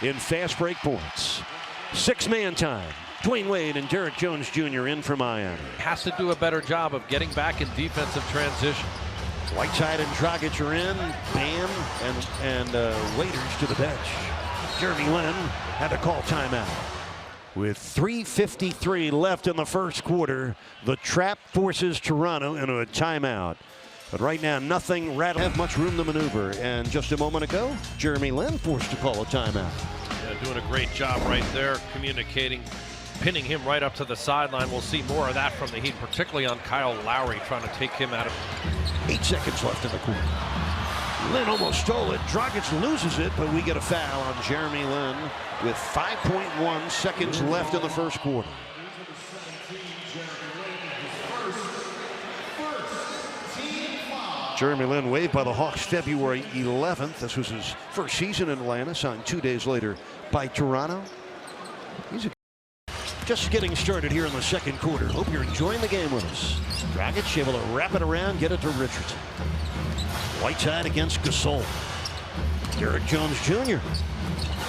in fast break points. Six-man time. Dwayne Wade and Derek Jones Jr. in for Miami. Has to do a better job of getting back in defensive transition. Whiteside and Dragic are in. Bam and Waiters to the bench. Jeremy Lin had to call timeout. With 3:53 left in the first quarter, the trap forces Toronto into a timeout. But right now, nothing rattling. Have much room to maneuver. And just a moment ago, Jeremy Lin forced to call a timeout. Yeah, doing a great job right there, communicating, pinning him right up to the sideline. We'll see more of that from the Heat, particularly on Kyle Lowry, trying to take him out of. 8 seconds left in the quarter. Lin almost stole it. Dragic loses it, but we get a foul on Jeremy Lin with 5.1 seconds left in the first quarter. Jeremy Lin waived by the Hawks February 11th. This was his first season in Atlanta, signed 2 days later by Toronto. He's just getting started here in the second quarter. Hope you're enjoying the game with us. Dragic able to wrap it around, get it to Richardson. Whiteside against Gasol. Derek Jones Jr.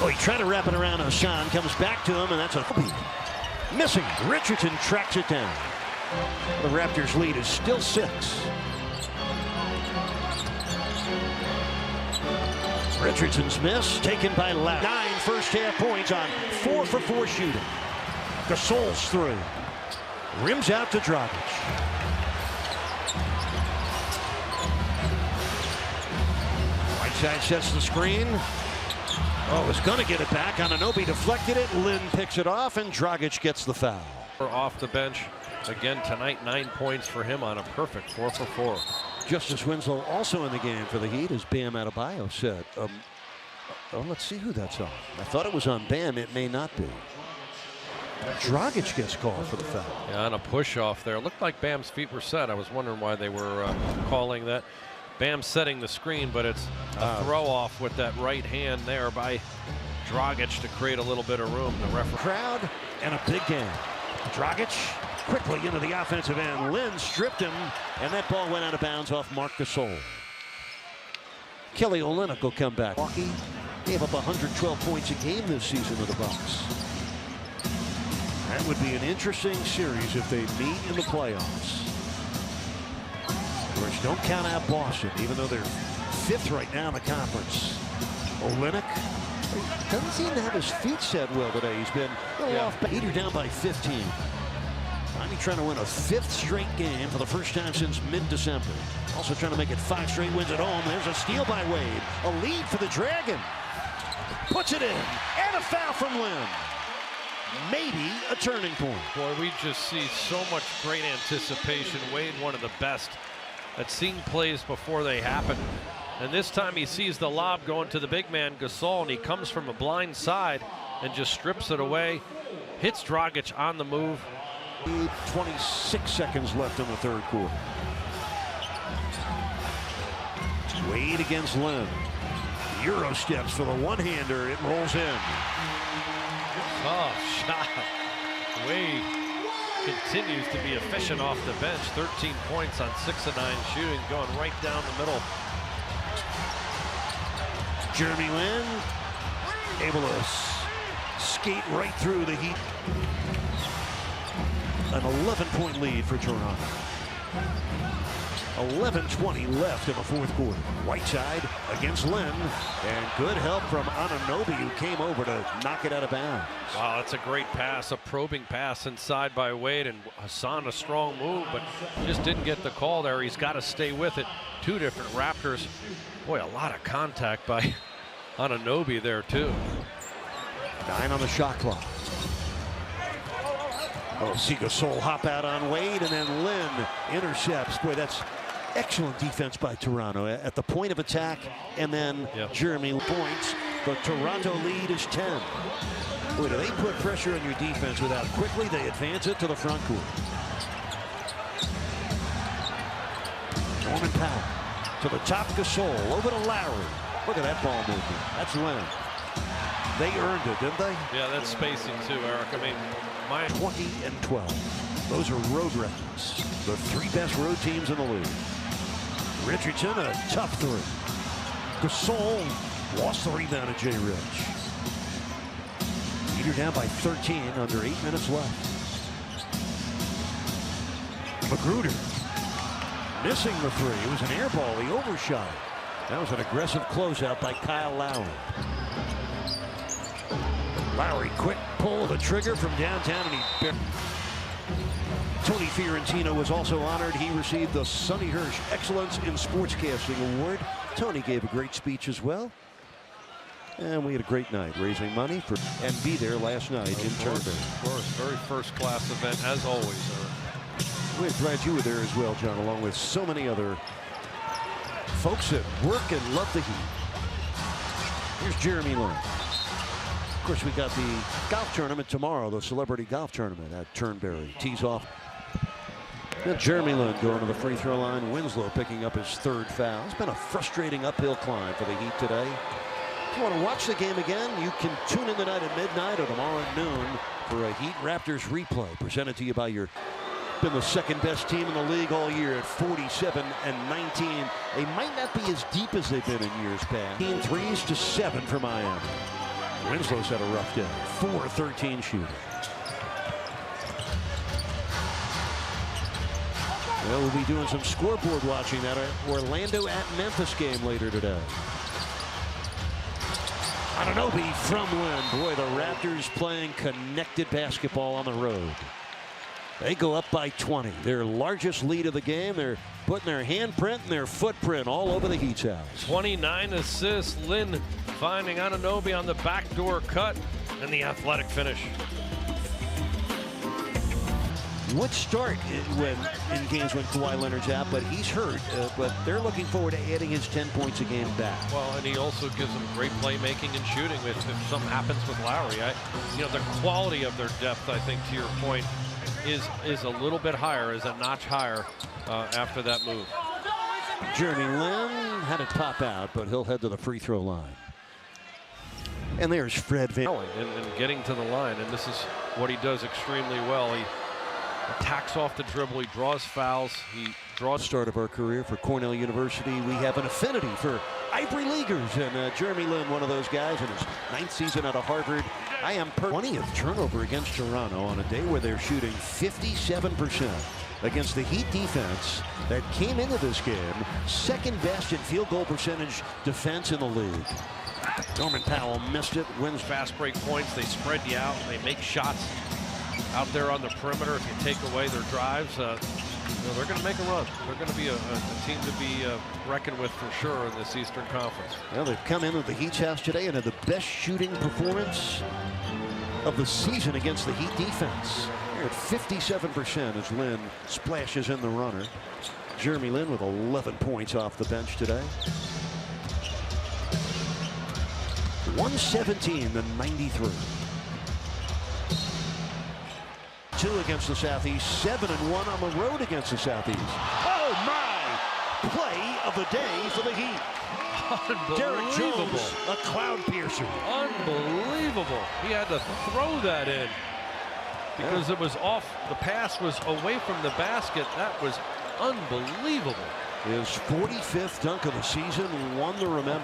Oh, he tried to wrap it around Hassan, comes back to him, and that's a missing. Richardson tracks it down. The Raptors lead is still 6. Richardson's miss taken by Lowry. 9 first half points on 4 for 4 shooting. Gasol's through. Rims out to Dragic. Whiteside sets the screen. Oh, was going to get it back. Anunoby deflected it. Lin picks it off, and Dragic gets the foul. Off the bench again tonight. 9 points for him on a perfect 4 for 4. Justice Winslow also in the game for the Heat, as Bam Adebayo said. Oh, let's see who that's on. I thought it was on Bam. It may not be. Dragic gets called for the foul. Yeah, on a push off there. It looked like Bam's feet were set. I was wondering why they were calling that. Bam setting the screen, but it's a throw off with that right hand there by Dragic to create a little bit of room. The referee. Crowd and a big game. Dragic quickly into the offensive end. Lin stripped him, and that ball went out of bounds off Marc Gasol. Kelly Olynyk will come back. Milwaukee gave up 112 points a game this season to the Bucks. That would be an interesting series if they meet in the playoffs. Of course, don't count out Boston, even though they're 5th right now in the conference. Olynyk doesn't seem to have his feet set well today. He's been a little off. Heater down by 15. Finally trying to win a 5th straight game for the first time since mid-December. Also trying to make it 5 straight wins at home. There's a steal by Wade. A lead for the Dragon. Puts it in. And a foul from Lin. Maybe a turning point. Boy, we just see so much great anticipation. Wade, one of the best at seeing plays before they happen. And this time he sees the lob going to the big man, Gasol, and he comes from a blind side and just strips it away. Hits Dragic on the move. 26 seconds left in the third quarter. Wade against Lin. Euro steps for the one-hander. It rolls in. Oh, shot. Wade continues to be efficient off the bench. 13 points on 6 of 9 shooting, going right down the middle. Jeremy Lin able to skate right through the Heat. An 11-point lead for Toronto. 11:20 left in the fourth quarter. Whiteside against Lin, and good help from Anunoby, who came over to knock it out of bounds. Wow, that's a great pass, a probing pass inside by Wade, and Hassan a strong move, but just didn't get the call there. He's got to stay with it. 2 different Raptors. Boy, a lot of contact by Anunoby there too. 9 on the shot clock. Oh, see Gasol hop out on Wade, and then Lin intercepts. Boy, that's excellent defense by Toronto at the point of attack, and then Jeremy points. The Toronto lead is 10. Boy, do they put pressure on your defense without quickly they advance it to the front court. Norman Powell to the top, Gasol over to Lowry. Look at that ball movement. That's Lin. They earned it, didn't they? Yeah, that's spacing too, Eric. I mean, 20 and 12. Those are road records. The 3 best road teams in the league. Richardson, a tough 3. Gasol lost the rebound to Jay Rich. You're down by 13, under 8 minutes left. Magruder missing the three. It was an air ball. He overshot it. That was an aggressive closeout by Kyle Lowry. Lowry, quick pull of the trigger from downtown, and he... Tony Fiorentino was also honored. He received the Sonny Hirsch Excellence in Sportscasting Award. Tony gave a great speech as well. And we had a great night raising money for and be there last night in Turnberry. Of course, very first-class event as always. We're glad you were there as well, John, along with so many other folks that work and love the Heat. Here's Jeremy Lin. Of course, we got the golf tournament tomorrow, the celebrity golf tournament at Turnberry. Tees off. And Jeremy Lin going to the free throw line. Winslow picking up his third foul. It's been a frustrating uphill climb for the Heat today. If you want to watch the game again, you can tune in tonight at midnight or tomorrow at noon for a Heat Raptors replay presented to you by your been the second best team in the league all year at 47-19. They might not be as deep as they've been in years past. 3s to 7 for Miami. Winslow's had a rough day. 4-13 shooter. Well, we'll be doing some scoreboard watching that Orlando at Memphis game later today. Anunoby from Lynn. Boy, the Raptors playing connected basketball on the road. They go up by 20. Their largest lead of the game. They're putting their handprint and their footprint all over the Heat's house. 29 assists. Lynn finding Anunoby on the backdoor cut and the athletic finish. Would start when in games when Kawhi Leonard's out, but he's hurt. But they're looking forward to adding his 10 points a game back. Well, and he also gives them great playmaking and shooting if something happens with Lowry. The quality of their depth, I think, to your point, is a little bit higher, is a notch higher after that move. Jeremy Lin had it pop out, but he'll head to the free throw line. And there's Fred Van. And getting to the line, and this is what he does extremely well. He attacks off the dribble, he draws fouls, he draws. Start of our career for Cornell University. We have an affinity for Ivory Leaguers, and Jeremy Lin, one of those guys in his 9th season out of Harvard. I am 20th turnover against Toronto on a day where they're shooting 57% against the Heat defense that came into this game second best in field goal percentage defense in the league. Norman Powell missed it. Wins fast break points. They spread you out. They make shots out there on the perimeter. If you take away their drives, they're going to make a run. They're going to be a team to be reckoned with for sure in this Eastern Conference. Well, they've come into the Heat's house today and had the best shooting performance of the season against the Heat defense. They're at 57% as Lin splashes in the runner. Jeremy Lin with 11 points off the bench today. 117-93. 2 against the Southeast, 7-1 on the road against the Southeast. Oh my! Play of the day for the Heat. Derek Jones, a cloud piercer. Unbelievable. He had to throw that in because it was off. The pass was away from the basket. That was unbelievable. His 45th dunk of the season, one to remember.